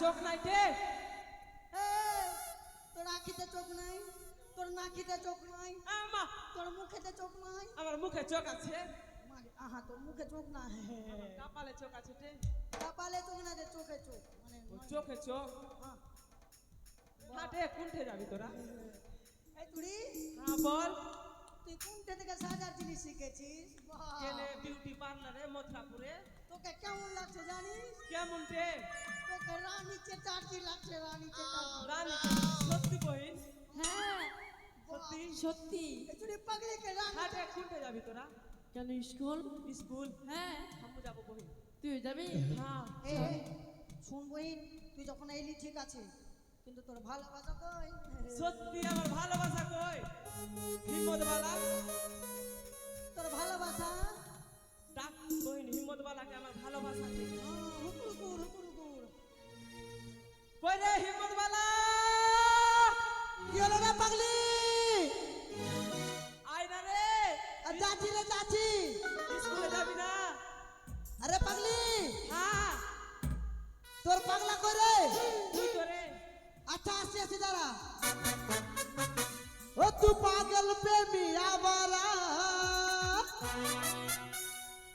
চোখ নাই তে তোর আঁখিতে চোখ নাই, তোর নাকিতে চোখ নাই, আমা তোর মুখেতে চোখ নাই। আমার মুখে চোখ আছে, আহা তোর মুখে চোখ নাই, আমার কপালে চোখ আছে তে কপালে চোখ না, যে চোখে চোখ মানে ও চোখে চোখ। হ্যাঁ। হাটে কোনঠে যাবি তোরা? এই তুই হ্যাঁ বল। তুই কোনটা থেকে সাজার জিনিস শিখেছিস? কেনে বিউটি পার্লারে মথুরাপুরে। তোকে কেমন লাগছে জানিস? কেমন তে? তোকে রানী চেটার্জি লাগছে, রানী চেটার্জি। রানী সত্যি বহিন? হ্যাঁ সত্যি সত্যি। তুই পাগলিকে রানী। হাটে কোনঠে যাবি তোরা? কেন স্কুল? স্কুল? হ্যাঁ আমি যাবো বহিন। তুই যাবি? হ্যাঁ এই শুন বহিন, তুই যখন এলি ঠিক আছে, কিন্তু তোর ভালোবাসা কই? সত্যি আমার ভালোবাসা কই? হিম্মত বালা তোর ভালোবাসা ডাক বহিন, হিম্মত বালাকে আমার ভালোবাসা কই? হুকুর হুকুর। কই রে হিম্মত বালা? কি হলো রে পাগলি? আয় না রে। চাচি রে চাচি। স্কুলে যাবি না? আরে পাগলি, হ্যাঁ তোর পাগলা কই রে? তুই তো রে। আচ্ছা আসছি আসছি দাঁড়া। ও তু পাগল প্রেমী আবারা,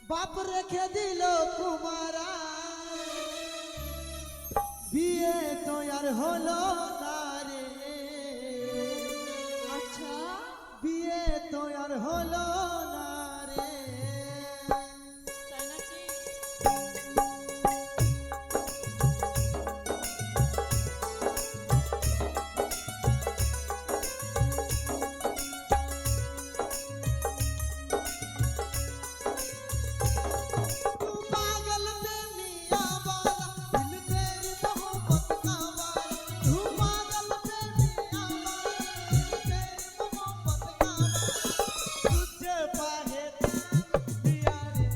বাপ রেখে দিল কুমারা, বিয়ে তো আর হলো না রে, আচ্ছা বিয়ে তো আর হলো না রে। তাই নাকি? तू पागल प्रेमी आवारा, दिल तेरी मोहब्बत का वारा। तू पागल प्रेमी आवारा, दिल तेरी मोहब्बत का वारा। तुझे पाहे दिया रे,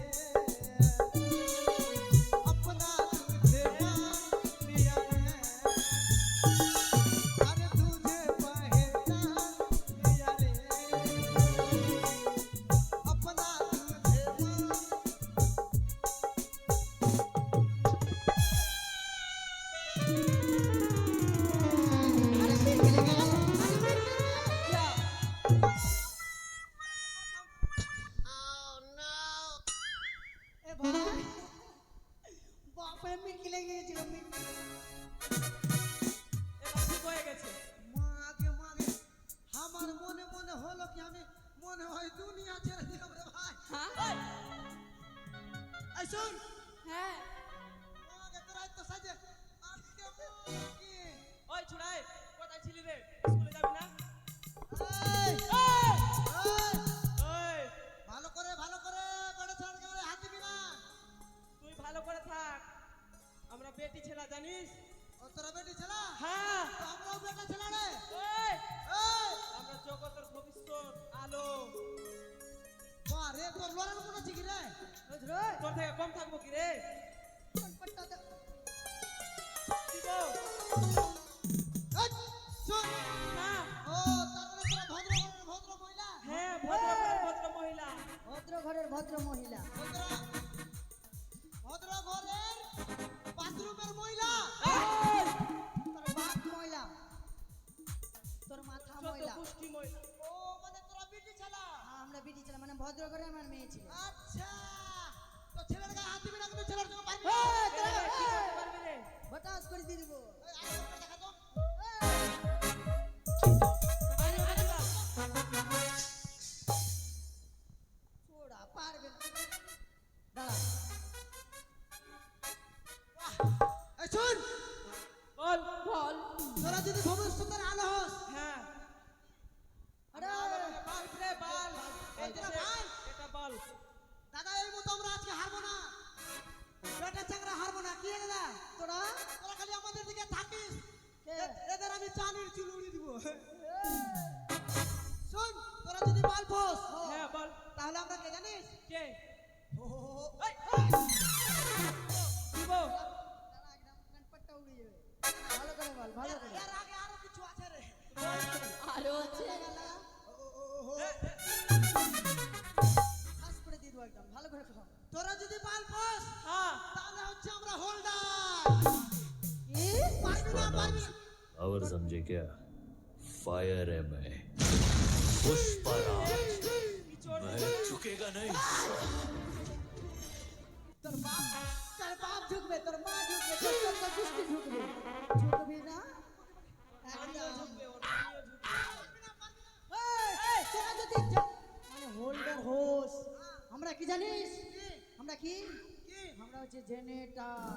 अपना तुझे दिया रे। अरे तुझे पाहे दिया रे, अपना तुझे এ ভাই, বাপে মিটকে লেগে গেছিল। এবার ঠিক হয়ে গেছে। মাগে মাগে আমার মনে মনে হলো কি আমি মনে হয় দুনিয়া ছেড়ে দিলাম রে ভাই। হ্যাঁ এই শুন, হ্যাঁ মাগে তোরা তো সাজে আজকে কি ওই ছুড়াই কোথায় ছিলি রে? স্কুলে যাবি না? এই এই! এই ওই ভালো করে গড়ে ছাড় গালে হাত দিবি না। তুই ভালো করে থাক, আমরা বেটি ছেলা জানিস? ও তোরা বেটি ছেলা, হ্যাঁ তো আমরাও বেটা ছেলা রে। ওই এই আমরা জগতের ভবিষ্যৎ আলো। বাহ রে, তোর লড়ার মনে আছে কি রে? বুঝরে তোর থেকে কম থাকবো কি রে? পট্টা দে। কি গো? এই শুন, না ও তাহলে তোরা ভদ্র মহিলা। হ্যাঁ ভদ্র মহিলা। ভদ্র ঘরের ভদ্র মহিলা, ভদ্র ঘরের বাথরুমের মহিলা। এই! তোর বাপ মহিলা, তোর মাথা চোদ্দ মহিলা। পুষ্টি মহিলা। ও মানে তোরা বিটি ছেলা। আমরা বিটি ছেলা, মানে ভদ্র ঘরে আমার মেয়ে ছিল। আচ্ছা, তো ছেলের গায়ে হাত দিবি না, কিন্তু ছেলের সঙ্গে পারবি না। এই, কি করতে পারবি রে? হঠাৎ করে দিয়ে দিব। पावर समझे क्या? फायर है मैं, पुष्पराज। मैं झुकेगा नहीं। তোর বাপ ঝুঁকবে, তোর মা ঝুঁকবে, তোর কুস্তি ঝুঁকবে, ঝুঁকবি না আমিও একদম। ঝুঁকবে, ওর আমিও ঝুঁকবে। এই, তোরা যদি মানে হোল্ডার হোস, আমরা কি জানিস? আমরা কি? আমরা হচ্ছে জেনারেটর।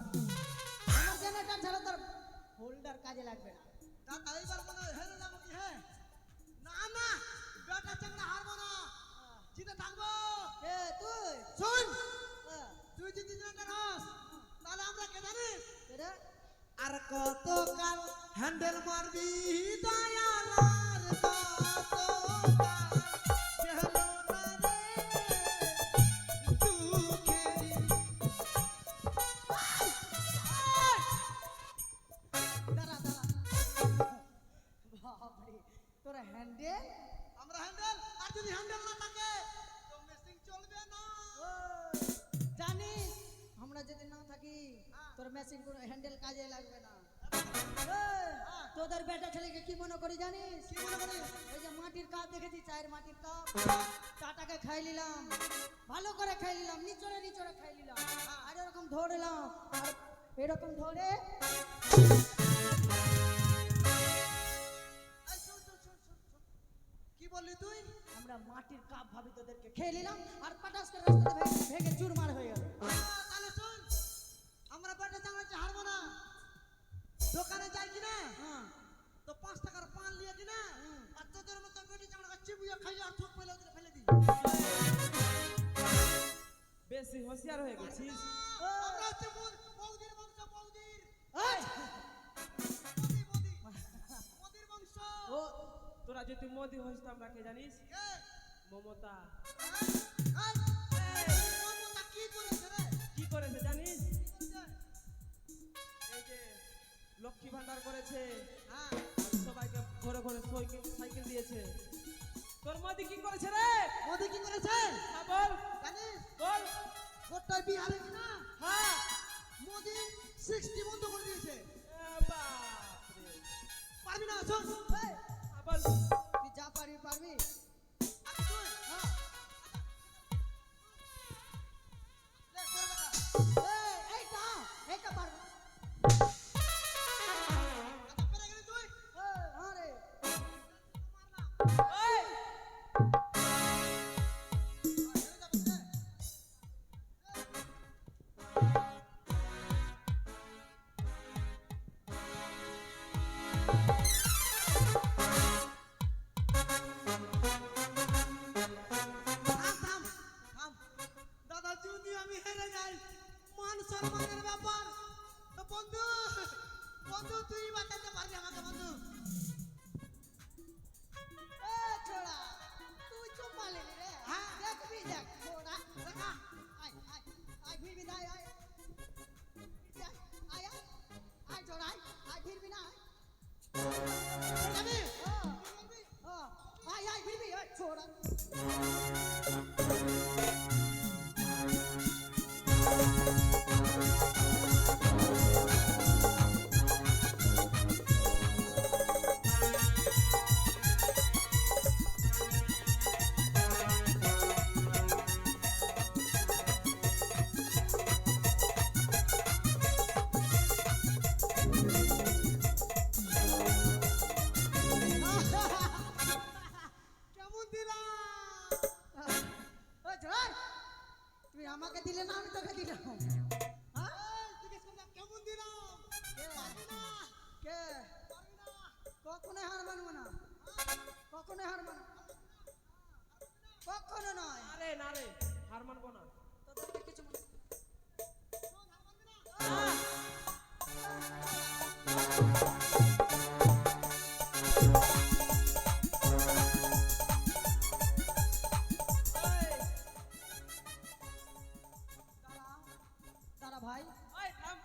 আমার জেনারেটর ছাড়া তোর হোল্ডার কাজে লাগবে না। দাদা এইবার মনে হয় হেরে যাবো কি? হ্যাঁ না না, বেটা চাংড়া হারবো না, জিতে থাকবো। এ তুই শুন, তুই যদি জেনারেটর হস তাহলে আমরা কে জানিস? আর কত কাল হ্যান্ডেল মারবি দয়ালার, কত কাল গেলো না রে দুঃখেরি। দাঁড়া দাঁড়া, বাপরে তোরা হ্যান্ডেল, আমরা হ্যান্ডেল। আর যদি হ্যান্ডেল না থাকে তো মেশিন চলবে না। জানিস আমরা যদি না থাকি তোর মেশিন কোনো হ্যান্ডেল কাজে লাগবে না। তোদের বেটা ছেলেকে কি মনে করি জানিস? কি মনে করি? ওই যে মাটির কাপ দেখেছি, চায়ের মাটির কাপ, চাটাকে খাই নিলাম, ভালো করে খাই নিলাম, নিচড়ে নিচড়ে খাই নিলাম, আর এরকম ধরলাম, আর এরকম ধরে কি বললি তুই? আমরা মাটির কাপ ভাবি তোদেরকে খেয়ে নিলাম, আর পাটাস করে রাস্তাতে ভেঙে চুরমার হয়ে গেল। তাহলে শুন, আমরা বেটা চাংড়া হারবো না। দোকানে যাই কিনা তো 5 টাকার পান লিয়ে কিনা, আর তোদের মতো বেটি চাংড়া চিবিয়ে খাইয়ে আর থুক ফেলে ফেলে দিই। বেশি হোশিয়ার হয়ে গেছিস। আমরা হচ্ছে বৌদির বংশ, বৌদির। এই মোদি মোদির বংশ। ও তোরা যদি মোদি হইস তো আমরা কে জানিস? মমতা। মমতা কি করেছে রে? কি করেছে জানিস? কি করেছে? এই যে লক্ষ্মী ভান্ডার করেছে, হ্যাঁ, আর সবাইকে ঘরে ঘরে সাইকেল দিয়েছে। তোর মোদি কি করেছে রে? মোদি কি করেছে? হ্যাঁ বল, জানিস? বল। গোটায় বিহারে কিনা হ্যাঁ। মোদি 60 বন্ধ করে দিয়েছে। বাপরে। পারবি না? শোন, এই, হ্যাঁ বল। তুই যা পারবি পারবি। আগে তুই, হ্যাঁ। লে, তোর বেটা। এইটা এইটা পারবি। আচ্ছা, পেরে গেলি তুই? হ্যাঁ রে। এই, হেরে যাবি রে। থাম থাম থাম। দাদা যদি আমি হেরে যাই, মান সম্মানের ব্যাপার। তো বন্ধু, বন্ধু তুই বাঁচাতে পারবি আমাকে বন্ধু? এ ছোড়া, তুই চুপ মারলি রে। হ্যাঁ দেখবি, দেখ ছোড়া, দেখা। আয় আয় আয় ভিড়বি না, আয় আয় আয় আয় আয় ছোড়া, আয় আয় ভিড়বি না, আয় যাবি? হ্যাঁ আয় আয় ভিড়বি, আয় ছোড়া। কেমন দিলাম? ওই ছোড়া, তুই আমাকে দিলে না আমি তোকে দিলাম। হ্যাঁ জিজ্ঞেস করলাম কেমন দিলাম? পারবি না। কে? পারবি না। কখনোই হার মানবো না, কখনোই হার মানবো না। কখনো নয়। না রে, না রে, হার মানবো না। তোদেরকে কিছু মনে এই, দাঁড়া দাঁড়া ভাই, এই থাম।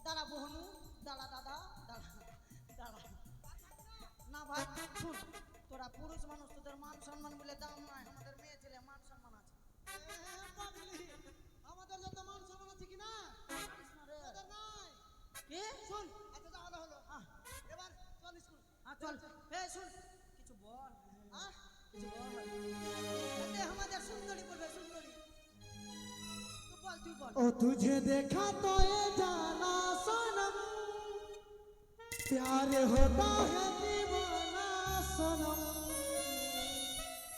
দাঁড়া বহনু, দাঁড়া দাদা, দাঁড়া দাঁড়া। না ভাই শুন, তোরা পুরুষ মানুষ, তোদের মান সম্মান বলে দাম নাই। বল ओ तुझे देखा तो ये जाना सनम प्यार होता है दीवाना सनम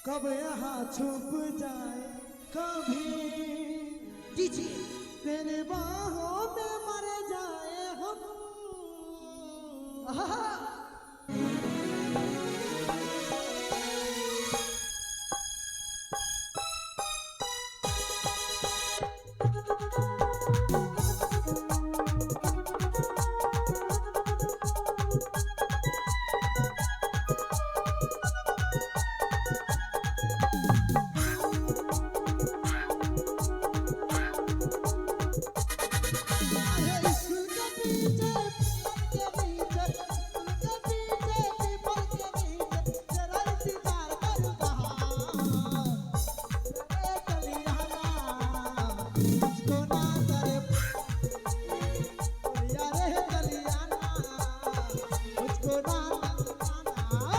कब यहाँ छुप जाए कभी জি জি तेरे बाहों में मर जाए हम আহা! अरे स्कूल के पीछे पीपल के नीचे तेरा इंतजार कर रहा रे कलियाना मुझको ना करे यारे कलियाना मुझको ना तंगाना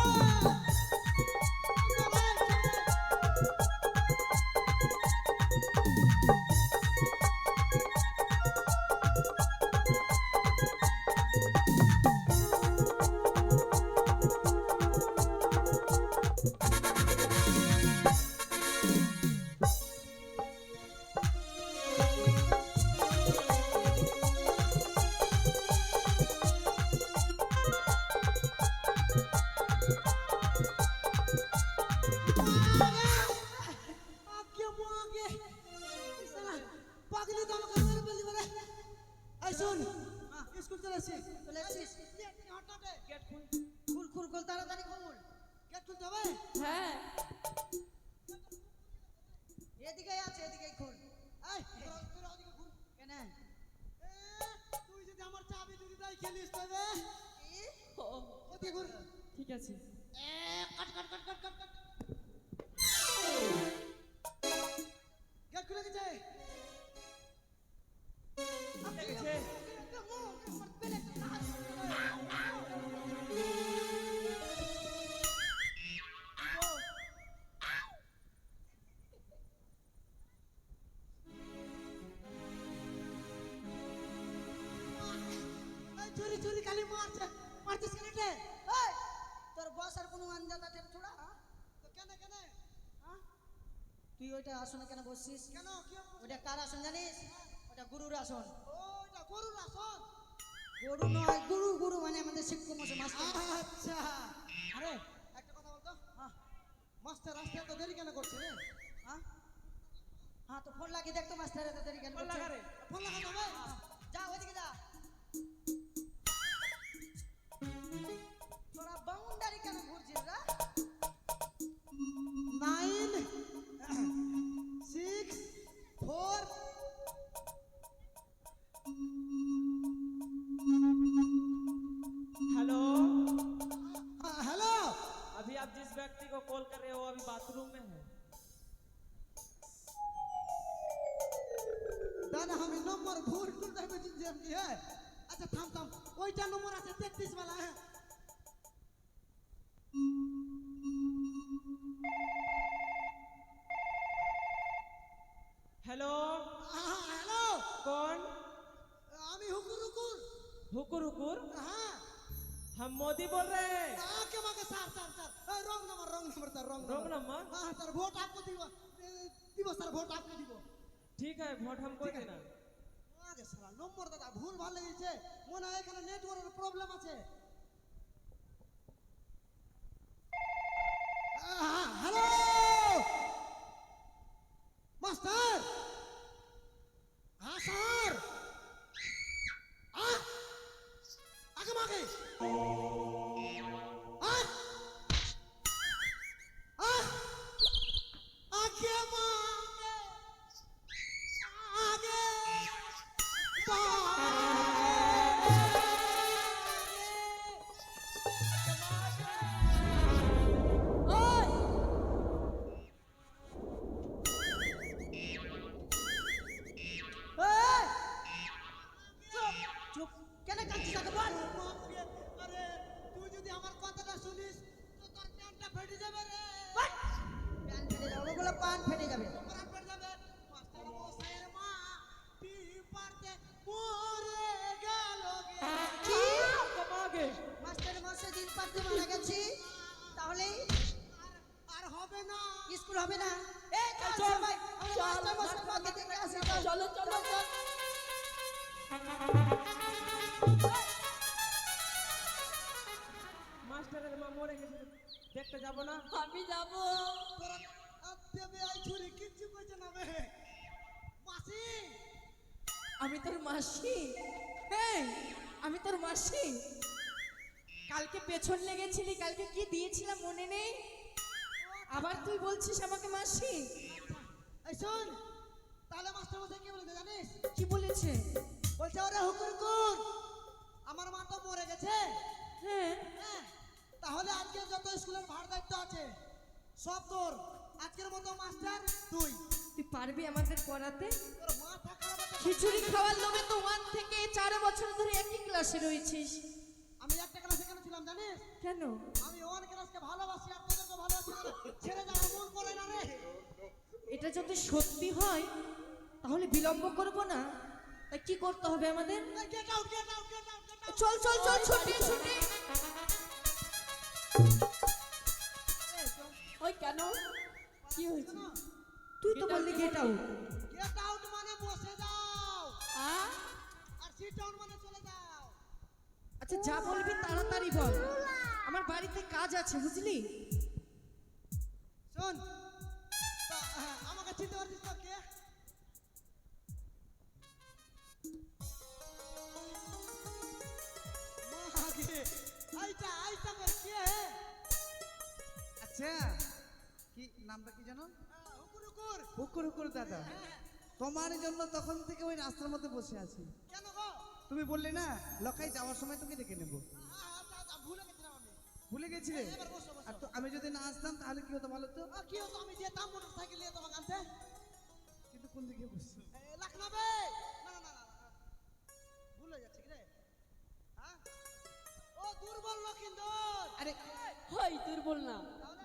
আগে মাগে সালা পাগলি তো আমাকে মেরে ফেললি বলে এই শুন স্কুল চলে এসেছি চলে এসেছিস হঠাৎ গেট খুল। খুল খুল খুল তাড়াতাড়ি খুল গেট খুলতে হবে হ্যাঁ এদিকেই আছে এদিকেই খুল এই তোরা ওদিকে ঘুর কেন তুই যদি আমার চাবি যদি তাই খেলিস তবে কি? ও, ওদিকে ঘুর ঠিক আছে কাট কাট কাট কাট কাট কাট গেট খুলে গেছে দেখেছে? এই চুরি চুরি খালি মারছে মারছিস কেন রে এই, তোর বসার কোনো আন্দাজ আছে ছোড়া তো কেন কেন হ্যাঁ? তুই ওইটা আসনে কেন বসছিস কেন কি ওটা কার আসন জানিস ওটা গুরুর আসন ও এটা গরুর আসন গরু নয় গুরু গুরু মানে আমাদের শিক্ষক মশাই মাস্টার আচ্ছা আরে একটা কথা বলতো হ্যাঁ মাস্টার রাস্তায় তো দেরি কেন করছে রে হ্যাঁ হ্যাঁ তো ফোন লাগিয়ে দেখতো মাস্টার এত দেরি কেন ফোন করছে? লাগা রে। ফোন লাগাতে হবে যা ওইদিকে যা তোরা বাউন্ডারি কেন ঘুরছিস রা 9 6 4 हेलो। हेलो अभी आप जिस व्यक्ति को कॉल कर रहे हो अभी बाथरूम में है। दादा हमें नंबर भूल भूल रहे जेम की है अच्छा थाम थाम ওইটা নম্বর আছে 33 वाला है हेलो। हेलो कौन? আমি হুকুর হুকুর हुकुर हुकुर। হ্যাঁ हम मोदी बोल रहे हैं। আকে মাকে sir sir sir wrong number sir wrong wrong number. হ্যাঁ স্যার ভোট আপকো দিব দিব স্যার ভোট আপকো দিব ठीक है वोट हमको ठीक है। देना। আগে সালা নম্বর দাদা ভুল ভাল লেগেছে মনে হয় এখানে নেটওয়ার্কের প্রবলেম আছে হ্যালো মাস্টার হ্যাঁ স্যার আগে মাগে আগে মাগে আগে ওই এই, চুপ চুপ কেন কাঁদছিস আগে বল আরে তুই যদি আমার কথাটা শুনিস তো তোর প্যান্টটা ফেটে যাবে রে বাট! প্যান ফেটে যাবে ওগুলো পান ফেটে যাবে প্যান্ট ফেটে যাবে মাস্টার মশাইয়ের মা চলো চল। মাস্টারের মা মরে গেছে, দেখতে যাব না? আমি যাব। তোরা দেবে আই ছুরি কিচ্ছু কইছে না বে মাসি। আমি তোর মাসি। হ্যাঁ, আমি তোর মাসি। কালকে পেছন লেগেছিলি, কালকে কি দিয়েছিলাম মনে নেই? আবার তুই বলছিস আমাকে মাসি? এই শোন, তাহলে মাস্টার মশাই কি বলেছে জানিস? কি বলেছে? বলছে ওরে হুকুর কুর, আমার মা তো মরে গেছে। হ্যাঁ, হ্যাঁ, তাহলে আজকে যত স্কুলের ভার দায়িত্ব আছে সব তোর। আজকের মতো মাস্টার তুই। তুই পারবি আমাদের পড়াতে? তোর মাথা খারাপ আছে। খিচুড়ি খাওয়ার লোভে তো 1 থেকে 4 বছর ধরে একই ক্লাসে রয়েছিস। আমি একটা ক্লাসে কেন ছিলাম জানিস? কেন? আমি ওয়ান ক্লাসকে ভালোবাসি আর তোদেরকে ভালোবাসি না। ছেড়ে যাওয়ার মন করে না রে। এটা যদি সত্যি হয় তাহলে বিলম্ব করব না। তাই কি করতে হবে আমাদের? Get out get out get out get out. চল চল চল, ছুটি ছুটি। ওই কেন? কি হয়েছে? তুই তো বললি গেট আউট। গেট আউট মানে বসে যাও, আর আর সিট ডাউন মানে চলে যাও। আচ্ছা, যা বলবি তাড়াতাড়ি বল, আমার বাড়িতে কাজ আছে বুঝলি? শোন, আমাকে চিনতে পারছিস তো কে? মাগে, আইটা আইটা কে হে? আচ্ছা, কি নামটা কি জানো? হুকুর হুকুর। হুকুর হুকুর দাদা। তোমার জন্য তখন থেকে ওই রাস্তার মধ্যে বসে আছি। কেন গো? তুমি বললে না লকাই যাওয়ার সময় তোকে ডেকে নেবো, ভুলে গেছিলাম আমি। ভুলে গেছিলে? এবার বসো, বসো। আর তো আমি যদি না আসতাম তাহলে কি হতো বলো তো? কি হতো? আমি যেতাম মোটর সাইকেল নিয়ে তোমাকে আনতে। কিন্তু কোন দিকে বসছো? লাখনাবে। না না না না না। ভুল হয়ে যাচ্ছে কি রে? হ্যাঁ? ও দুর্বল লক্ষিন্দর। আরে হয় দুর্বল না,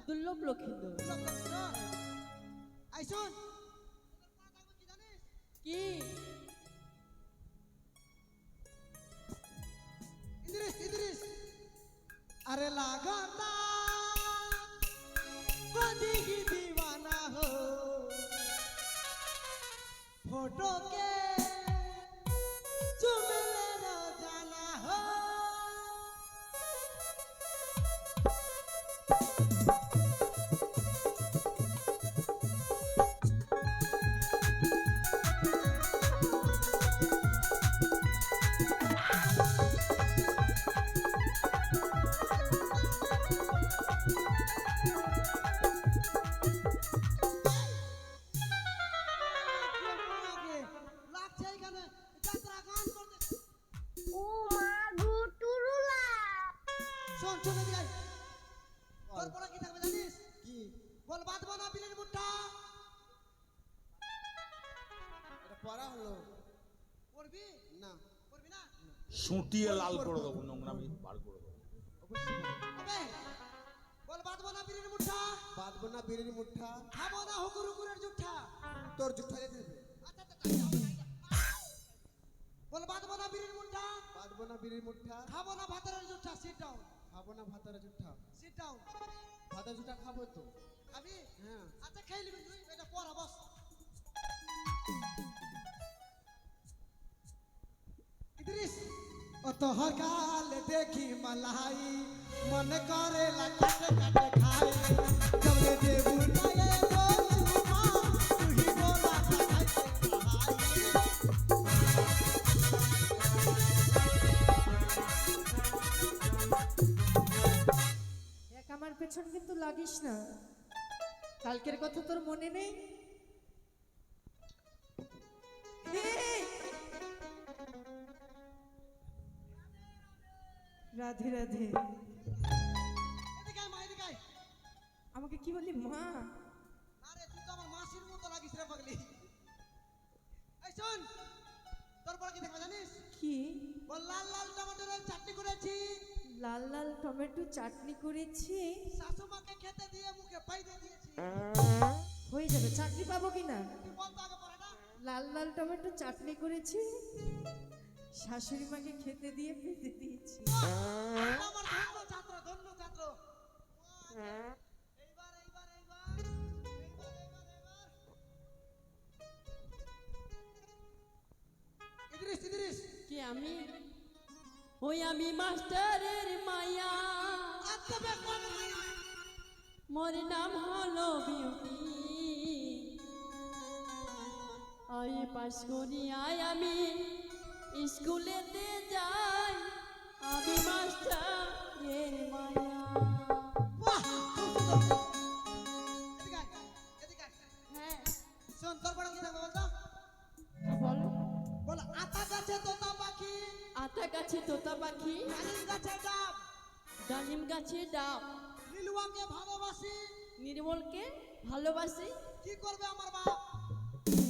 দুর্লভ লক্ষিন্দর। দুর্বল লক্ষিন্দর। আই শোন, তোদের পা থাকবে কি জানিস? কি? ইদ্রিস ইদ্রিস। अरे लगाता कभी ही दीवाना हो फोटो के चुम ले रोजाना हो। লাগছে এখানে যাত্রা গান করতে। শোন শোন এদিকে আয়। তোর পড়া কি থাকবে জানিস? কি? বল বাঁধবো না বিলের মুঠা। এটা পড়া হলো। পড়বি? না। পড়বি না? সুটিয়ে লাল করে দেবো, নোংরামি বার করে দেবো। হবে? বল বাঁধবো না বিলের মুঠা। বাঁধবো না বিড়ির মুঠা, খাবো না হুকুর হুকুরের জুঠা। তোর জুঠা যেতে হবে। আচ্ছা আচ্ছা তাই হবে না। বল বাঁধবো না বিলের মুঠা। বাঁধবো না বিড়ির মুঠা, খাবো না ভাতের জুঠা। সিট ডাউন খাবো না ভাতার জুঠা। Sit down. ভাতার জুঠা খাবো তো। খাবি? হ্যাঁ। আচ্ছা খেয়ে নিবি তুই, এটা পড়া বস। ইদ্রিস ও তোহর গাল দেখি মালাই মন করে কাটে কাটে খাই জবলে দেবু নায়ে গো চুমা তুই বলা খাইতে খাই। এক আমার পেছন কিন্তু লাগিস না, কালকের কথা তোর মনে নেই? এই! রাধে রাধে। এদিকে আয় মা, এদিকে আয়। আমাকে কি বললি মা? আরে তুই তো আমার মাসির মতো লাগিস রে পাগলি। এই শোন, তোর পড়া কি দেখবে জানিস? কি? বল লাল লাল টমেটোর চাটনি করেছি, লাল লাল টমেটো চাটনি করেছি। শাশু মাকে খেতে দিয়ে মুখে পাইতে দিয়েছি। হয়ে যাবে, চাকরি পাবো কিনা? তুই বল তো আগে পড়াটা। লাল লাল টমেটো চাটনি করেছি, শাশুড়ি মাকে খেতে দিয়ে পেতে দিয়েছি। আমার ধন্য ছাত্র, ধন্য ছাত্র। এইবার এইবার এইবার এইবার এইবার এইবার আমি ওই আমি মাস্টারের মায়া আচ্ছা বেশ মোর নাম হলো বিউটি ওই পাশ করিয়ায় আমি স্কুলেতে যাই আমি মাস্টারের মায়া বাহ খুব সুন্দর। এদিকে আয়, এদিকে আয়। হ্যাঁ শোন তোর পড়া কি থাকবে বলতো বলো বল আতা গাছে তোতা পাখি আতা গাছে তোতা পাখি ডালিম গাছে ডাব ডালিম গাছে ডাব নীলুয়াকে ভালোবাসি নির্মলকে ভালোবাসি কি করবে আমার বাপ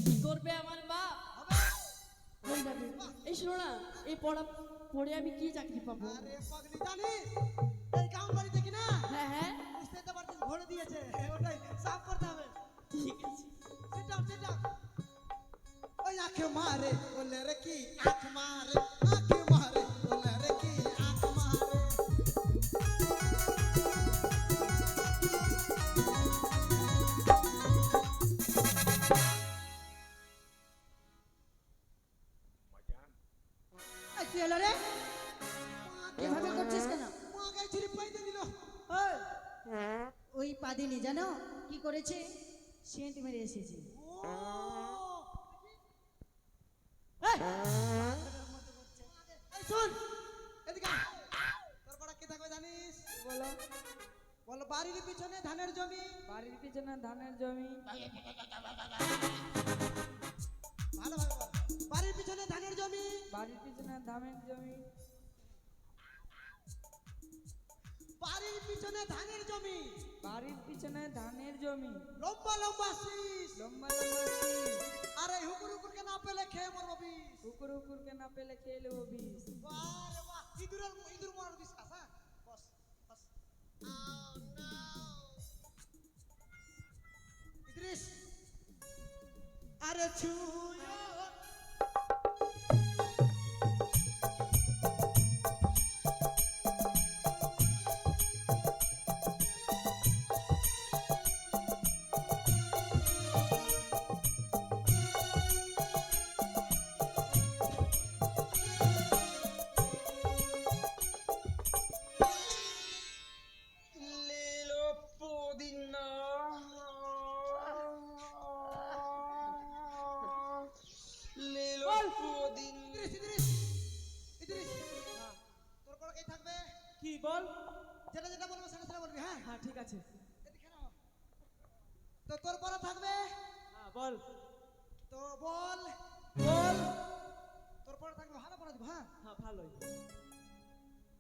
কি করবে আমার বাপ হবে হয়ে যাবে এই শোনো না এই পড়া পড়ে আমি কি চাকরি পাবো আরে পাগলি জানিস এই কাউন বাড়ি দেখি না হ্যাঁ হ্যাঁ বুঝতে তো পারছিস ভরে দিয়েছে ওটাই সাফ করতে হবে ঠিক আছে সিট ডাউন ওই আঁখে মারে বলে রে কি আঁখ মারে আঁখে মারে বলে রে কি আঁখ মারে এই কি হলো রে এভাবে করছিস কেন মা গাই ছিড়ে পাইতে দিল ওই, ওই পাদিনি জানো কি করেছে সেন্ট মেরে এসেছে এই, এই শুন এদিকে আয়। তোর পড়া কি থাকবে জানিস বলো বল বাড়ির পিছনে ধানের জমি বাড়ির পিছনে ধানের জমি ভালোভাবে বল বাড়ির পিছনে ধানের জমি বাড়ির পিছনে ধানের জমি বাড়ির পিছনে ধানের জমি বাড়ির পিছনে ধানের জমি লম্বা লম্বা শীষ লম্বা লম্বা শীষ আরে হুকুর হুকুরকে না পেলে খেয়ে মরবো বিষ কুকুর কুকুরকে না পেলে খেয়ে নেবো বিষ আরে বাহ ইঁদুর মরার বিশ্বাস হ্যাঁ বস বস ইদ্রিস আরে ছুঁয়ো ইদ্রিস ইদ্রিস ইদ্রিস তোর পড়া কি থাকবে কি বল যেটা যেটা বলবো সেটা সেটা বলবি হ্যাঁ হ্যাঁ ঠিক আছে এদিকে নাও। তো তোর পড়া থাকবে হ্যাঁ বল তো বল বল তোর পড়া থাকবে ভালো পড়া দিব হ্যাঁ হ্যাঁ ভালোই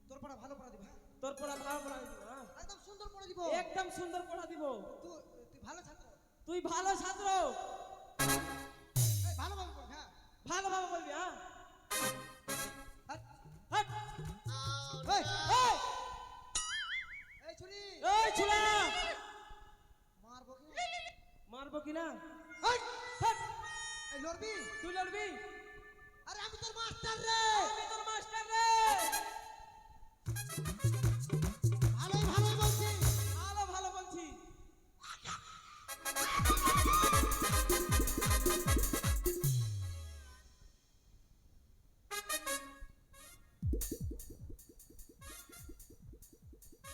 তোর পড়া ভালো পড়া দিব হ্যাঁ তোর পড়া ভালো পড়া দিব হ্যাঁ একদম সুন্দর পড়া দিব একদম সুন্দর পড়া দিব তুই তুই ভালো ছাত্র তুই ভালো ছাত্র এই ভালোভাবে পড় হ্যাঁ ভালোভাবে বলবি হ্যাঁ হাট। হাট। এই এই, এই ছুরি এই ছোলা মারবো কি মারবো কি না এই হাট। এই লড়বি তুই লড়বি আরে আমি তোর মাস্টার রে আমি তোর মাস্টার রে ভালোই ভালোই বলছি ভালো ভালো বলছি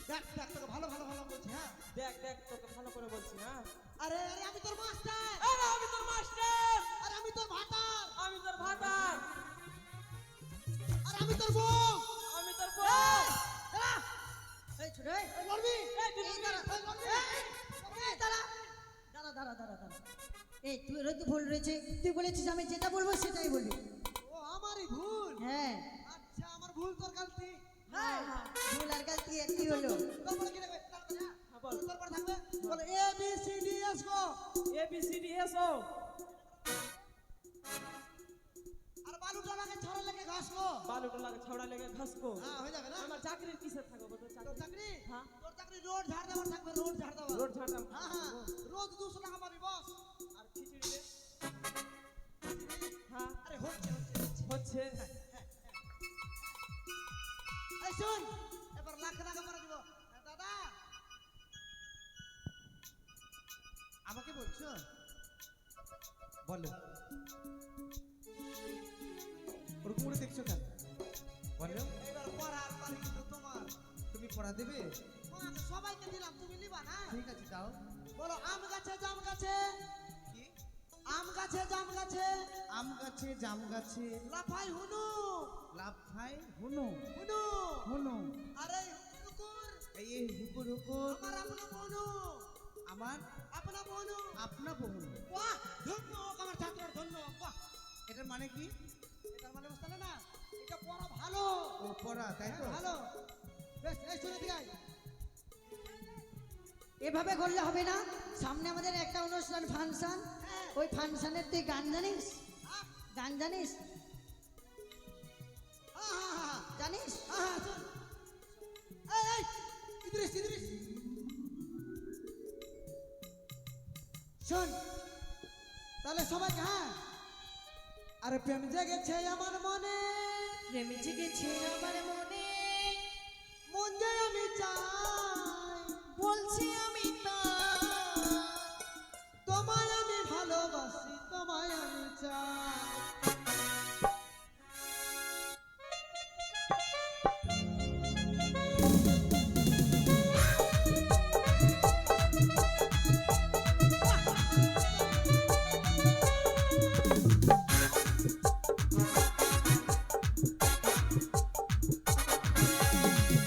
দেখ দেখ তোকে ভালো ভালো ভালো বলছি হ্যাঁ দেখ দেখ তোকে ভালো করে বলছি হ্যাঁ আরে আরে আমি তোর মাস্টার আরে আমি তোর মাস্টার আরে আমি তোর ভাতার আমি তোর ভাতার আরে আমি তোর বউ আমি তোর বউ দাঁড়া এই ছোট এই, এই লড়বি এই তুই এই লড়বি। দাঁড়া, এই দাঁড়া দাঁড়া দাঁড়া দাঁড়া দাঁড়া এই তুই রোজ ভুল রয়েছে তুই বলেছিস আমি যেটা বলবো সেটাই বলবি ও আমারই ভুল হ্যাঁ আচ্ছা আমার ভুল তোর গালতি হ্যাঁ ভুল আর গালতি একই হলো তোর পরে কি থাকবে তাড়াতাড়ি, হ্যাঁ? হ্যাঁ, বল। তোর পরে থাকবে বলে A B C D S গো A B C D S ও আর বালুটা লাগে ছড়া লাগে ঘাস গো বালুটা লাগে ছড়া লেগে ঘাসকো হ্যাঁ হয়ে যাবে না আমার চাকরির কিসে থাকবো তোর তোর চাকরি চাকরি হ্যাঁ। তোর চাকরি রোড ঝাড় দেওয়ার থাকবে রোড ঝাড় দেওয়া রোড ঝাড়তাম হ্যাঁ হ্যাঁ রোজ 200 টাকা পাবি বস আর খিচুড়ি দে হ্যাঁ আরে হচ্ছে হচ্ছে হচ্ছে এই শুন এবার লাখ টাকা করে দিব দাদা আমাকে বলছো বলো ওরকম করে দেখছো কেন বলো এবার পড়ার পালি কিন্তু তোমার। তুমি পড়া দেবে? তোমাকে সবাইকে দিলাম, তুমি নিবা না? ঠিক আছে দাও। বলো আম গাছে জাম গাছে, কি? আম গাছে জাম গাছে, আম গাছে জাম গাছে লাফাই হুনু লাফাই হুনু হুনু, হুনু। আরে হুকুর, এই হুকুর হুকুর আমার আপনা বনু, আমার আপনা বনু। আপনা বহু। বাহ, ধন্য হোক আমার ছাত্রের, ধন্য হোক। বাহ, এটার মানে কি? এটার মানে বুঝতে পারলে না? এটা পড়া ভালো, ও পড়া, তাই তো? ভালো। বেশ, এই শুনে দিই। এভাবে করলে হবে না, সামনে আমাদের একটা অনুষ্ঠান ফাংশন, ওই ফাংশনের তুই গান জানিস? গান জানিস? জানিস? এই এই ইদ্রিস ইদ্রিস, শোন তাহলে সবাইকে, হ্যাঁ। আরে প্রেম জেগেছে আমার মনে, প্রেমে জেগেছে আমার মনে, মন যে আমি চাই, বলছি আমি তাই। তোমায় আমি ভালোবাসি, তোমায় আমি চাই।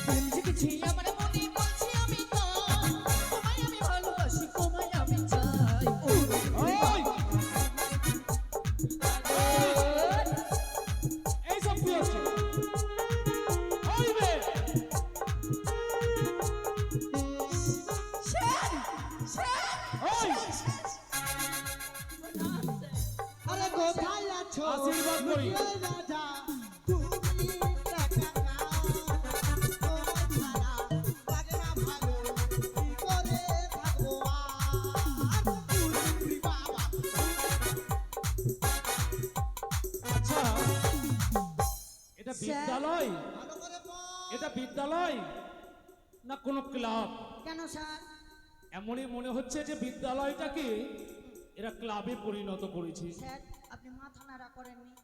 প্রেম জেগেছে আমার মনে, বলছি আমি তাই। তোমায় আমি ভালোবাসি, তোমায় আমি চাই। এইসব কি হচ্ছে? ওই বে! শের, শের, ওই! আরে কোথায় আছো আশীর্বাদ করি। লুকিয়ে না যা, তুমি একা একা, তোমার ছাড়া লাগে না ভালো, কি করে থাকবো আর? উরি বাবা, আচ্ছা, এটা বিদ্যালয়? ভালো করে পড়। এটা বিদ্যালয় না কোনো ক্লাব? কেন স্যার? এমনই মনে হচ্ছে যে বিদ্যালয়টাকে এরা ক্লাবে পরিণত করেছে। স্যার আপনি মাথা নাড়া করেননি?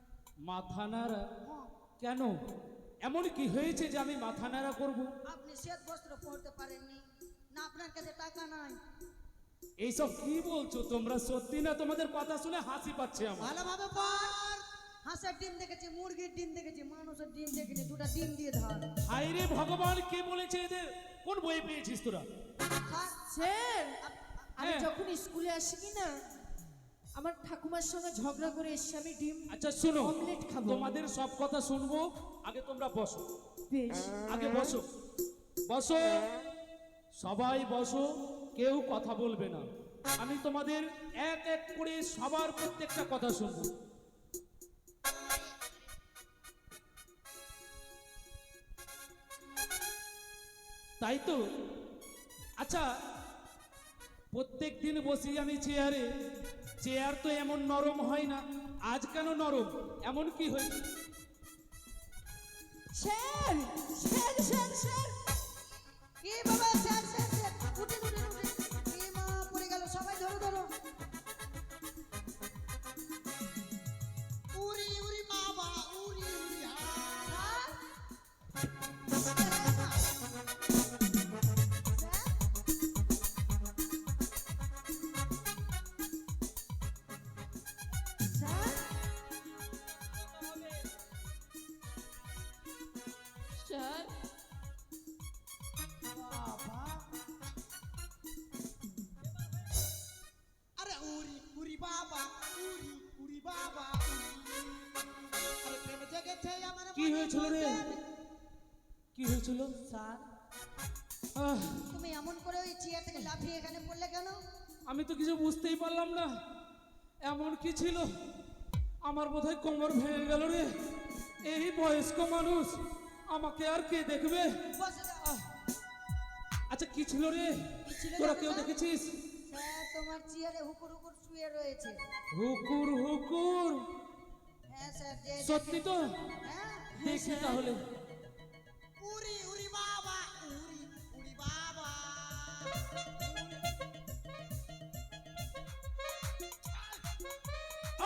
মাথা নাড়া? কেন? এমন কি হয়েছে যে আমি মাথা নাড়া করব? আপনি শ্বেত বস্ত্র পরতে পারেননি না, আপনার কাছে টাকা নাই? এইসব কি বলছো তোমরা? সত্যি না? তোমাদের কথা শুনে হাসি পাচ্ছে আমার। ভালোভাবে পড়। হাঁসের ডিম দেখেছি, মুরগির ডিম দেখেছি, মানুষের ডিম দেখিনি, দুটা ডিম দিয়ে ধর। হায় রে ভগবান, কে বলেছে এদের? কোন বই পেয়েছিস তোরা? স্যার, স্যার আমি হ্যাঁ। যখন স্কুলে আসি কি না, আমার ঠাকুমার সঙ্গে ঝগড়া করে এসে আমি ডিম আচ্ছা শোনো, অমলেট খাবো। তোমাদের সব কথা শুনবো, আগে তোমরা বসো। বেশ। আগে বসো, বসো, সবাই বসো, কেউ কথা বলবে না। আমি তোমাদের এক এক করে সবার প্রত্যেকটা কথা শুনবো। তাই তো? আচ্ছা, প্রত্যেক দিন বসি আমি চেয়ারে, চেয়ার তো এমন নরম হয় না, আজ কেন নরম? এমন কি হয়েছে? স্যার, স্যার, স্যার, স্যার, কি বাবা, স্যার স্যার স্যার, উঠে উঠে উঠে, কি মা পড়ে গেল, সবাই ধরো ধরো। উরি উরি বাবা, উরি উরি হা। স্যার, আরে উরি উরি বাবা, উরি উরি বাবা, আরে প্রেম জেগেছে আমার কি মনে, হয়েছিল রে? কি হয়েছিল? স্যার আহ, তুমি এমন করে ওই চেয়ার থেকে লাফিয়ে এখানে পড়লে কেন? আমি তো কিছু বুঝতেই পারলাম না, এমন কি ছিল? আমার বোধহয় কোমর ভেঙে গেল রে। এই বয়স্ক মানুষ, আমাকে আর কে দেখবে? বসে যাও। আচ্ছা কি ছিল রে? কি ছিল তোরা জানো কেউ না? দেখেছিস? স্যার তোমার চেয়ারে হুকুর হুকুর শুয়ে রয়েছে। হুকুর হুকুর? হ্যাঁ স্যার, যে সত্যি তো? হ্যাঁ দেখি তাহলে। উরি উরি বাবা, উরি উরি বাবা।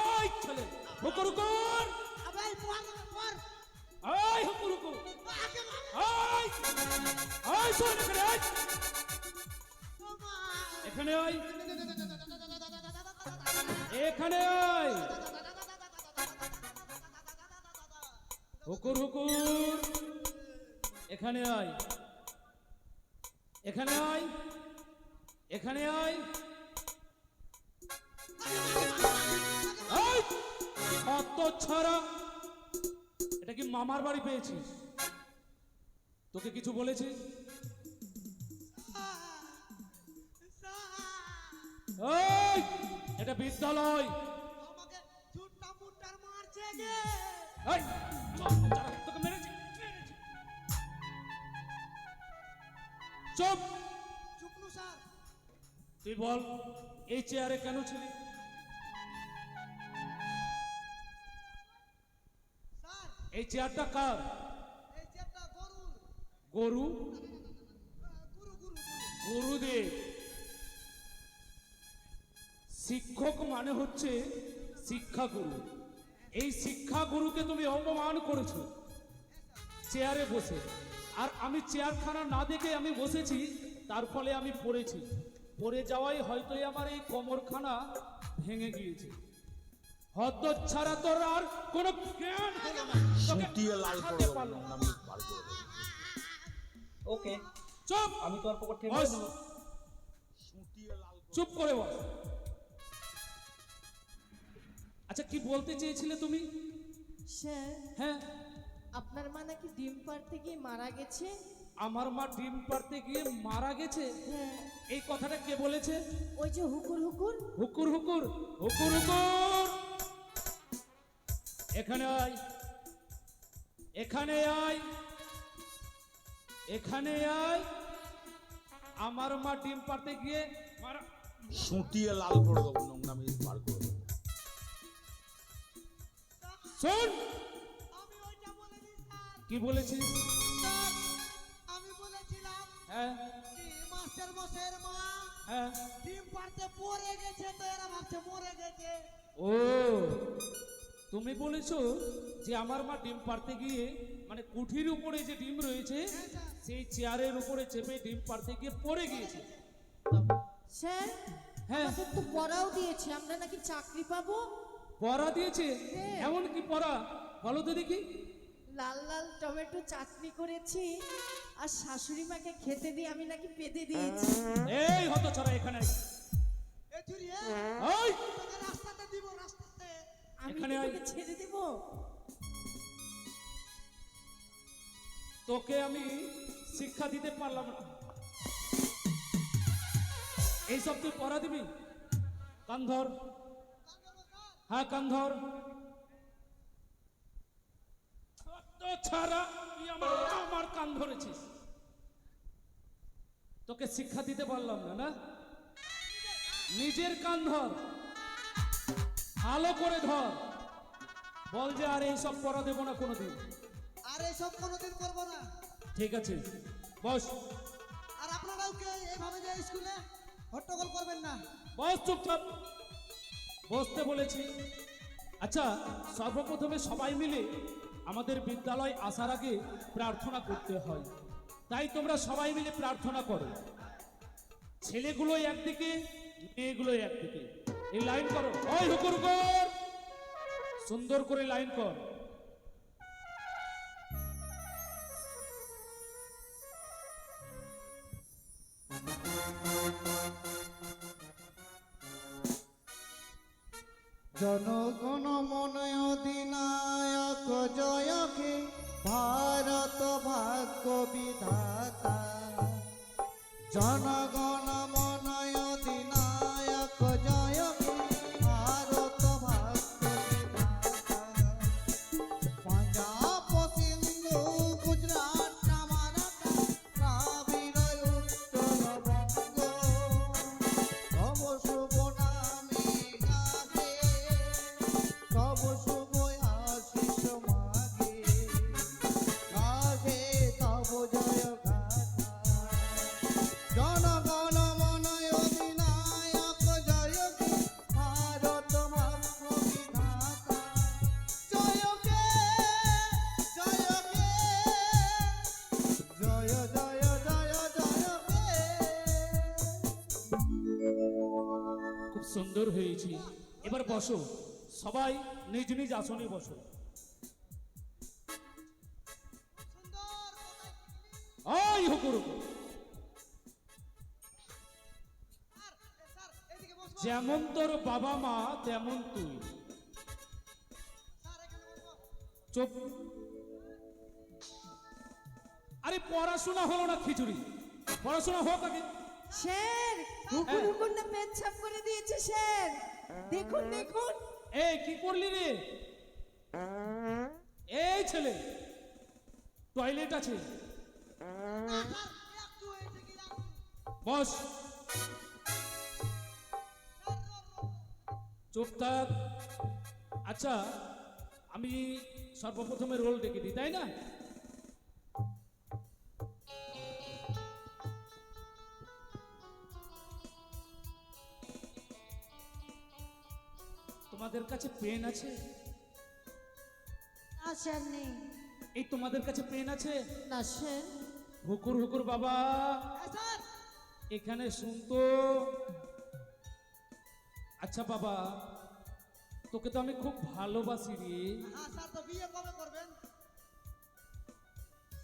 ওই ছেলে, হুকুর হুকুর! আবে পড় পড়। ওই হুকুর হুকুর! এই শোন, এখানে আয়। এখানে আয়। হুকুর হুকুর, এখানে আয়। এখানে আয়। এখানে আয়। কত ছাড়া, এটা কি মামার বাড়ি পেয়েছিস? তোকে কিছু বলেছি? এই, এটা বিদ্যালয়। আমাকে ছুটটা মুট্টার মারছে গে। এই, চল, দাঁড়া, তোকে মেরেছি। চুপ। চুপনু স্যার। তুই বল, এই চেয়ারে কেন ছিলি? স্যার, এই চেয়ারটা কার? এই চেয়ারটা গরুর। গরু? গুরু গুরু গুরু। গুরুদেব। শিক্ষক মানে হচ্ছে শিক্ষাগুরু। এই শিক্ষাগুরুকে তুমি অপমান করেছো চেয়ারে বসে। আর আমি চেয়ারখানা না দেখে আমি বসেছি, তার ফলে আমি পড়েছি। পড়ে যাওয়াই হয়তো আমার এই কোমরখানা ভেঙে গিয়েছে। হদ্দ ছাড়া তোর আর কোনো জ্ঞান হলো না। তোকে দেখাতে পারলাম না। ওকে, চুপ। আমি তোর পকর থেকে বস। চুপ করে বস। আচ্ছা, কি বলতে চেয়েছিলে তুমি? স্যার, হ্যাঁ, আপনার মা নাকি ডিম পাড়তে গিয়ে মারা গেছে। আমার মা ডিম পাড়তে গিয়ে মারা গেছে? হ্যাঁ, এই কথাটা কে বলেছে? ওই যে হুকুর হুকুর। হুকুর হুকুর, হুকুর হুকুর, এখানে আয়। এখানে আয়। এখানে আয়। আমার মা ডিম পাড়তে গিয়ে মারা। সুটিয়ে লাল করে দেবো, নোংরামি বার করে দেবো। শোন, আমি ওইটা বলিনি স্যার। কি বলেছিস? স্যার, আমি বলেছিলাম হ্যাঁ কি মাস্টার মশাইয়ের মা হ্যাঁ। ডিম পাড়তে পড়ে গেছে, তো এরা ভাবছে মরে গেছে। ও, তুমি বলেছো যে আমার মা ডিম পাড়তে গিয়ে, মানে কুঠির উপরে যে ডিম রয়েছে সেই চেয়ারের উপরে চেপে ডিম পাড়তে গিয়ে পড়ে গিয়েছে। স্যার, হ্যাঁ, আমাদের তো পড়াও দিয়েছে, আমরা নাকি চাকরি পাবো। পড়া দিয়েছে? হ্যাঁ। এমন কি পড়া বলো তো দেখি? লাল লাল টমেটো চাটনি করেছি, আর শাশুড়ি মাকে খেতে দিয়ে আমি নাকি পেতে দিয়েছি। এই হতো ছাড়া, এখানে আয়। এ চুরি, ওই, তোকে রাস্তাতে দিব, রাস্তাতে। আমি এখানে কি আয়। তোকে ছেড়ে দেব? তোকে আমি শিক্ষা দিতে পারলাম না। এইসব তুই পড়া দিবি? কান ধর। হ্যাঁ, কান ধর। তো ছাড়া তুই আমার কান ধরেছিস। তোকে শিক্ষা দিতে পারলাম না, না? নিজের কান ধর, ভালো করে ধর। বল যে আর এইসব পড়া দেবো না কোনোদিন। আর এসব কোনোদিন করবো না। ঠিক আছে, বস। আর আপনারাও কে এইভাবে যে স্কুলে হট্টগোল করবেন না। বস, চুপচাপ বসতে বলেছি। আচ্ছা, সর্বপ্রথমে সবাই মিলে আমাদের বিদ্যালয় আসার আগে প্রার্থনা করতে হয়। তাই তোমরা সবাই মিলে প্রার্থনা করো। ছেলেগুলো একদিকে, মেয়েগুলো একদিকে। এই লাইন করো। ওই হুকুর কর, সুন্দর করে লাইন কর। জনগণ মন অধিনায়ক জয়কে ভারত ভাগ্য বিধাতা। জনগণ মন অধিনায়ক জয়কে ভারত ভাগ্য বিধাতা। পাঞ্জাব সিন্ধু গুজরাট মারাঠা দ্রাবিড় উত্তর বঙ্গ, তব শুভ নামে গাহে, তব শুভ আশিস মাগে, গাহে তব জয় গাথা। জনগণ সুন্দর হয়েছে। এবার বসো, সবাই নিজ নিজ আসনে বসো। ওই হুকুর হুকুর। যেমন তোর বাবা মা তেমন তুই। চুপ। আরে পড়াশোনা হলো না খিচুড়ি, পড়াশোনা হোক আগে। স্যার হুকুর হুকুর না পেচ্ছাপ করে দিয়েছে স্যার, দেখুন দেখুন। এই কি করলি রে? এই ছেলে, টয়লেট আছে, বস। চুপ থাক। আচ্ছা, আমি সর্বপ্রথমে রোল ডেকে দিই, তাই না? তোমাদের কাছে পেন আছে? না স্যার নেই। এই তোমাদের কাছে পেন আছে? না স্যার। হুকুর হুকুর বাবা, স্যার এখানে শুনতো। আচ্ছা বাবা, তোকে তো আমি খুব ভালোবাসি রে। হ্যাঁ স্যার, তো বিয়ে কবে করবেন?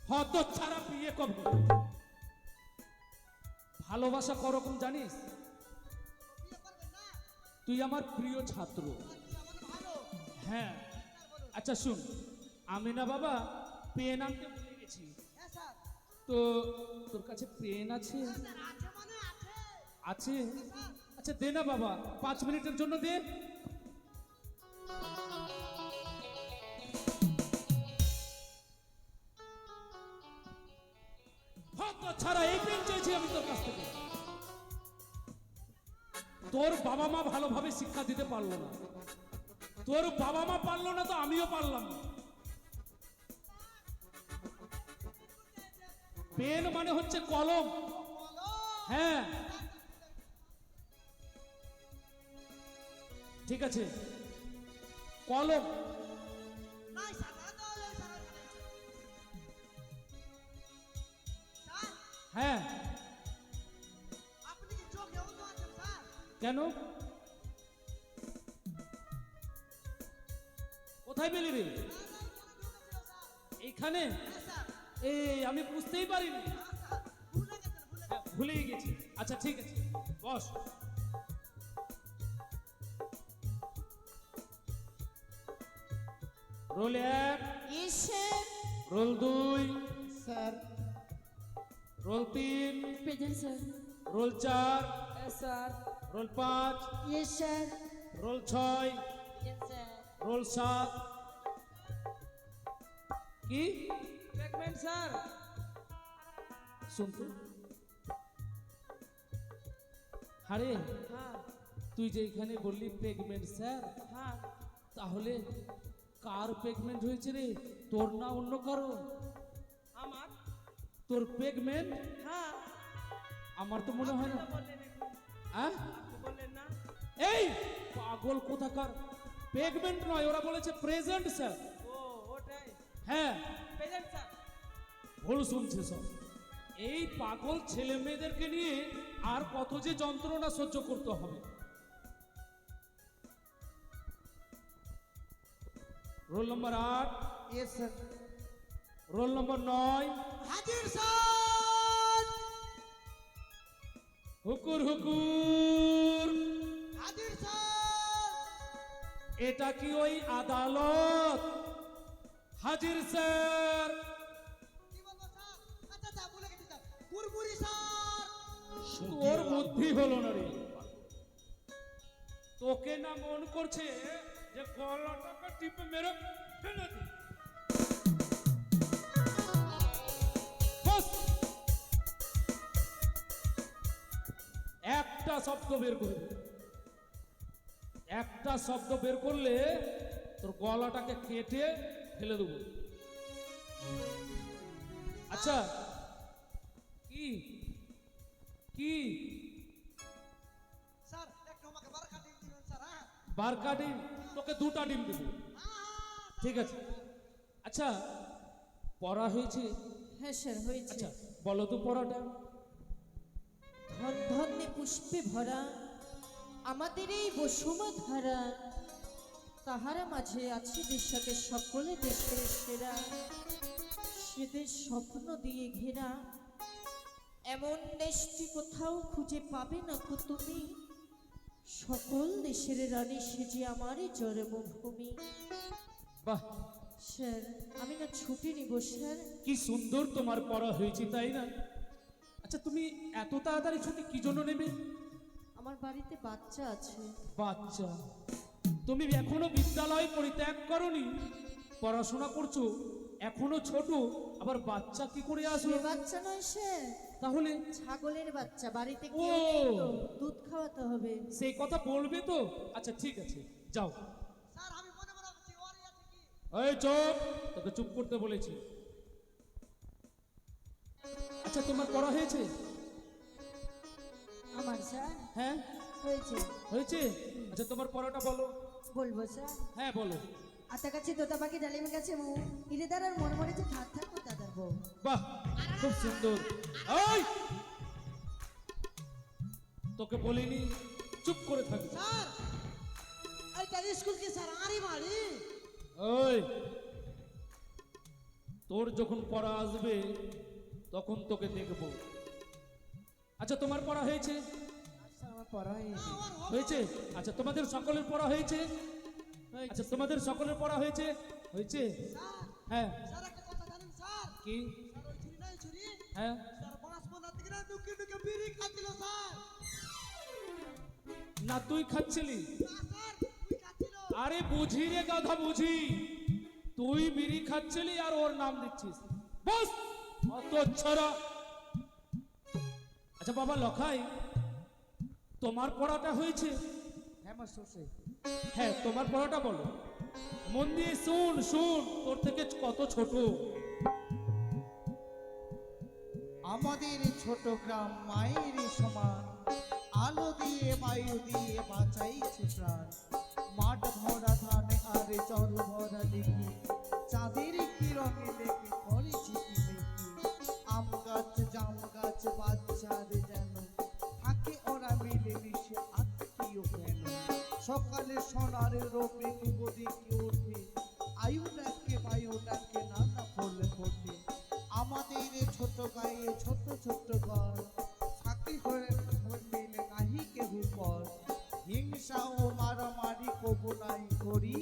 হত ছাড়া বিয়ে কবে? ভালোবাসা করকম জানিস? বিয়ে করবেন না? তুই আমার প্রিয় ছাত্র। আচ্ছা, মানে ভালো। হ্যাঁ। আচ্ছা শুন, আমি না বাবা পেন আনতে ভুলে গেছি। হ্যাঁ স্যার। তো তোর কাছে পেন আছে? স্যার আছে মানে আছে। আছে? আচ্ছা দে না বাবা, 5 মিনিটের জন্য দে। হত ছাড়া এই পেন চাইছি আমি তোর কাছ থেকে। তোর বাবা মা ভালোভাবে শিক্ষা দিতে পারলো না, তোর বাবা মা পারলো না, তো আমিও পারলাম না। পেন মানে হচ্ছে কলম। হ্যাঁ ঠিক আছে, কলম। নাই স্যার, না তো ওই স্যার। স্যার, হ্যাঁ আপনি কি চোখে অন্ধ আছেন স্যার? কেন? কোথায় পেলি রে? এইখানে? হ্যাঁ স্যার। এই আমি বুঝতেই পারিনি। স্যার, ভুলে গেছেন, ভুলে গেছেন। হ্যাঁ, ভুলেই গেছি। আচ্ছা ঠিক আছে, boss. Roll 1, yes sir. Roll 2, sir roll 3, present sir. Roll 4, sir. Roll 5, yes sir. Roll 6, roll 7। কি প্রেগনেন্ট স্যার। শুনতো? আরে হ্যাঁ তুই যে এখানে বললি প্রেগনেন্ট স্যার, হ্যাঁ। তাহলে কার প্রেগনেন্ট হয়েছে রে? তোর না অন্য কারো? আমার? তোর প্রেগনেন্ট? হ্যাঁ। আমার তো মনে হয় না। বললেন এখন, হ্যাঁ আপনি বললেন না? এই পাগল কোথাকার, প্রেগনেন্ট নয়, ওরা বলেছে প্রেজেন্ট স্যার। ও ওটাই হ্যাঁ প্রেজেন্ট স্যার। ভুল শুনছে সব। এই পাগল ছেলে মেয়েদেরকে নিয়ে আর কত যে যন্ত্রণা সহ্য করতে হবে। Roll number 8, yes sir. Roll number 9। হাজির স্যার। হুকুর হুকুর। হাজির স্যার। এটা কি ওই আদালত? হাজির স্যার। কি বলবো স্যার? আচ্ছা আচ্ছা, ভুলে গেছি স্যার। কুরকুরি স্যার। তোর বুদ্ধি হলো না রে। তোকে না মন করছে যে গলাটাকে টিপে মেরে ফেলে দি। বস, একটা শব্দ বের করবি, একটা শব্দ বের করলে তোর গলাটাকে কেটে ফেলে দেবো। আচ্ছা কি কি স্যার, একটু আমাকে বারকা ডিম দিবেন স্যার। হ্যাঁ বারকা ডিম? তোকে 2টা ডিম দেবো। ঠিক আছে। আচ্ছা পড়া হয়েছে? হ্যাঁ স্যার হয়েছে। আচ্ছা বলো তো পড়াটা। ধন ধন্যে পুষ্পে ভরা আমাদের এই বসুমধারা তাহারা মাঝে আছে দেশকে সকলে দেশের সেরা, সেদের স্বপ্ন দিয়ে ঘেরা। এমন দেশটি কোথাও খুঁজে পাবে না কো তুমি, সকল দেশের রানী সেজে আমারই জন্মভূমি। বাহ, স্যার আমি না ছুটি নিব স্যার। কি সুন্দর তোমার পড়া হয়েছে, তাই না? আচ্ছা, তুমি এত তাড়াতাড়ি ছুটি কি জন্য নেবে? আমার বাড়িতে বাচ্চা আছে। বাচ্চা? তুমি এখনো বিদ্যালয় পরিত্যাগ করনি, পড়াশোনা করছো, এখনো ছোট, আবার বাচ্চা কি করে আসলো? সে বাচ্চা নয় স্যার, তাহলে ছাগলের বাচ্চা, বাড়িতে ও। কেউ নেই তো, দুধ খাওয়াতে হবে। সেই কথা বলবে তো? আচ্ছা ঠিক আছে, যাও। স্যার আমি মনে মনে ভাবছি ওরই আছে কি? এই চুপ, তোকে চুপ করতে বলেছি। আচ্ছা, তোমার পড়া হয়েছে? আমার স্যার হ্যাঁ হয়েছে। হয়েছে। আচ্ছা, তোমার পড়াটা বলো। বলবো স্যার? হ্যাঁ বলো। আতা কাছে তোতা পাখি ডালিমে গেছে মু, ইরেদার আর মন মরেছে থাক থাক ও দাদার বউ। বাহ, খুব সুন্দর। এই, তোকে বলিনি চুপ করে থাকবি? স্যার এইটা স্কুল কি স্যার আরি বাড়ি? ওই, তোর যখন পড়া আসবে তখন তোকে দেখব। আচ্ছা, তোমার পড়া হয়েছে? স্যার আমার পড়া হয়েছে। হয়েছে। আচ্ছা, তোমাদের সকলের পড়া হয়েছে? আচ্ছা, তোমাদের সকলের পড়া হয়েছে? হয়েছে। স্যার হ্যাঁ, স্যার একটা কথা জানেন স্যার? কি? স্যার ওই ছুরি নাই ছুরি? হ্যাঁ, স্যার বাঁশ বোনা থেকে না ঢুকে ঢুকে বিড়ি খাচ্ছিল স্যার। না তুই খাচ্ছিলি? না স্যার তুই খাচ্ছিল। আরে বুঝি রে গাধা, বুঝি। তুই বিড়ি খাচ্ছিলি আর ওর নাম দিচ্ছিস? বস, অত ছড়া। আচ্ছা বাবা লখাই, তোমার পড়াটা হয়েছে? হ্যাঁ মাস্টার মশাই। হ্যাঁ, তোমার পড়াটা বলো। মন দিয়ে শুন, শুন, তোর থেকে কত ছোট। আমাদের ছোট গ্রাম মায়ের সমান, আলো দিয়ে বায়ু দিয়ে বাঁচাইছে প্রাণ। মাঠ ভরা ধান আর জল ভরা দেখি, চাঁদের কিরণে দেখে করেছি কি দেখি। আম গাছ জাম গাছ বাচ্চারে যেন থাকে ওরা মিলে মিশে আত্মীয় কেন। সকালে সোনার রোপে দিকে ওঠে, আয়ু ডাকে বায়ু ডাকে নানা ফুল ফোটে। আমাদের ছোট গায়ে ছোট ছোট ঘর, থাকি করে মিলে নাহি কেহু পর। হিংসা ও মারামারি কবু নাই করি,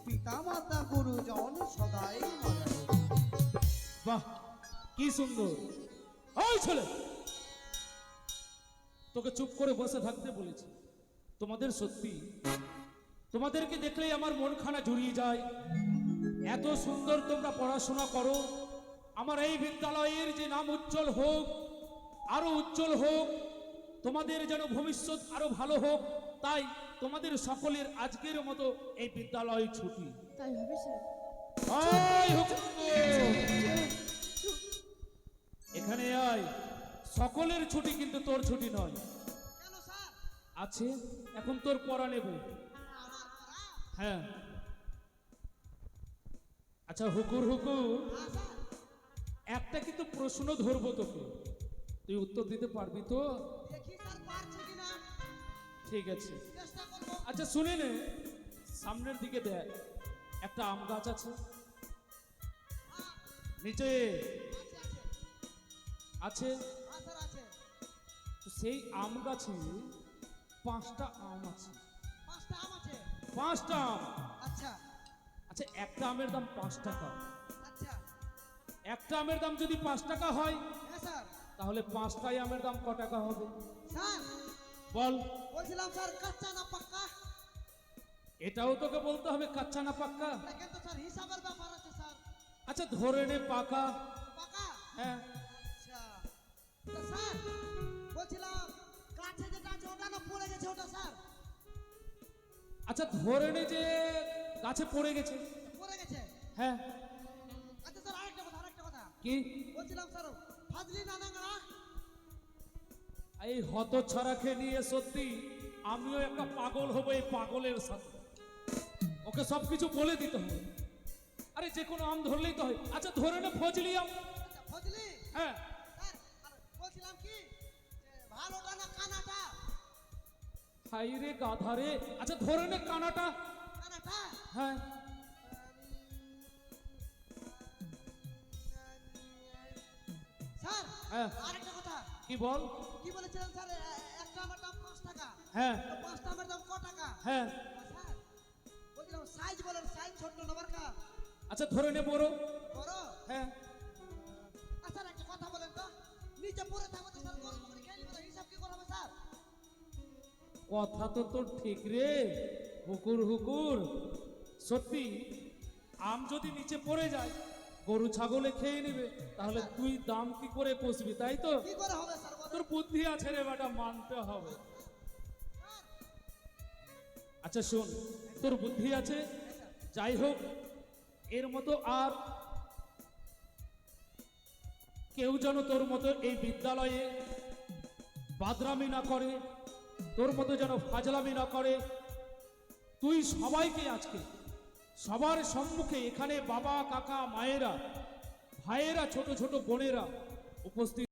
পিতা মাতা গুরুজন সদাই মনে করি। বাহ, কি সুন্দর। ওই ছেলে, তোকে চুপ করে বসে থাকতে বলেছি। তোমাদের সত্যি, তোমাদেরকে দেখলেই আমার মনখানা জুড়িয়ে যায়। এত সুন্দর তোমরা পড়াশোনা করো। আমার এই বিদ্যালয়ের যে নাম উজ্জ্বল হোক, আরো উজ্জ্বল হোক, তোমাদের যেন ভবিষ্যৎ আরো ভালো হোক। তাই তোমাদের সকলের আজকের মতো এই বিদ্যালয় ছুটি। তাই হবে স্যার। আয় হুকুম। এখানে আয়। সকলের ছুটি, কিন্তু তোর ছুটি নয়। কেন স্যার? আছে, এখন তোর পড়া নেব। আমার পড়া? হ্যাঁ। আচ্ছা হুকুর হুকুর, হ্যাঁ স্যার। একটা কিন্তু প্রশ্ন ধরবো তোকে, তুই উত্তর দিতে পারবি তো? দেখি স্যার পারছে কিনা, ঠিক আছে। চেষ্টা করবো। আচ্ছা শুনে নে, সামনের দিকে দেখ, একটা আম গাছ আছে, হ্যাঁ, নিচে আছে আছে। আছে। হ্যাঁ স্যার আছে। তো সেই আম গাছে 5টা আম আছে। 5টা আম আছে। 5টা আম। আচ্ছা আচ্ছা, একটা আমের দাম 5 টাকা। আচ্ছা। একটা আমের দাম যদি 5 টাকা হয়, হ্যাঁ স্যার। তাহলে 5টাই আমের দাম ক টাকা হবে? স্যার বল। বলছিলাম স্যার কাঁচা না পাক্কা? এটাও তোকে বলতে হবে কাঁচা না পাক্কা? দেখেন তো স্যার হিসাবের ব্যাপার আছে স্যার। আচ্ছা ধরে নে পাকা। পাকা? হ্যাঁ। আচ্ছা তা স্যার বলছিলাম কাছে যেটা আছে ওটা না পড়ে গেছে ওটা স্যার? আচ্ছা ধরে নে যে গাছে পড়ে গেছে। পড়ে গেছে? হ্যাঁ। আচ্ছা স্যার আরেকটা কথা কি? বলছিলাম স্যার ফাজলি নানাঙ্গা। এই হত ছাড়াকে নিয়ে সত্যি আমিও একটা পাগল হব এই পাগলের সাথে। ওকে সবকিছু বলে দিতে হবে। আরে যে কোনো আম ধরলেই তো হয়। আচ্ছা ধরে নে ফজলি আম। আচ্ছা ফজলি? হ্যাঁ। স্যার আর বলছিলাম কি যে ভালোটা না কানাটা? হাই রে গাধা রে। আচ্ছা ধরে নে কানাটা। কানাটা হ্যাঁ স্যার হ্যাঁ আরেকটা কথা কি বল। কি বলেছিলেন স্যার একটা আমার দাম 5 টাকা হ্যাঁ তো 5টা আমার দাম ক টাকা হ্যাঁ স্যার বলছিলাম সাইজ বলেন সাইজ ছোট না বড়কা আচ্ছা ধরে নে বড়। বড় হ্যাঁ স্যার একটা কথা বলেন তো নিচে পড়ে থাকো তো স্যার গরম করে খেয়ে নিবে হিসাব কি করা হবে স্যার কথা তো তোর ঠিক রে হুকুর হুকুর। সত্যি আম যদি নিচে পড়ে যায় গরু ছাগলে খেয়ে নেবে, তাহলে তুই দাম কি করে কষবি, তাই তো? কি করে হবে স্যার বলেন? তোর বুদ্ধি আছে রে বেটা, মানতে হবে। আচ্ছা শোন, তোর বুদ্ধি আছে, যাই হোক এর মতো আর কেউ যেন তোর মতো এই বিদ্যালয়ে বাদরামি না করে, তোর মতো যেন ফাজলামি না করে। তুই সবাইকে আজকে সবার সম্মুখে এখানে বাবা কাকা মায়েরা ভাইয়েরা ছোট ছোট বোনেরা উপস্থিত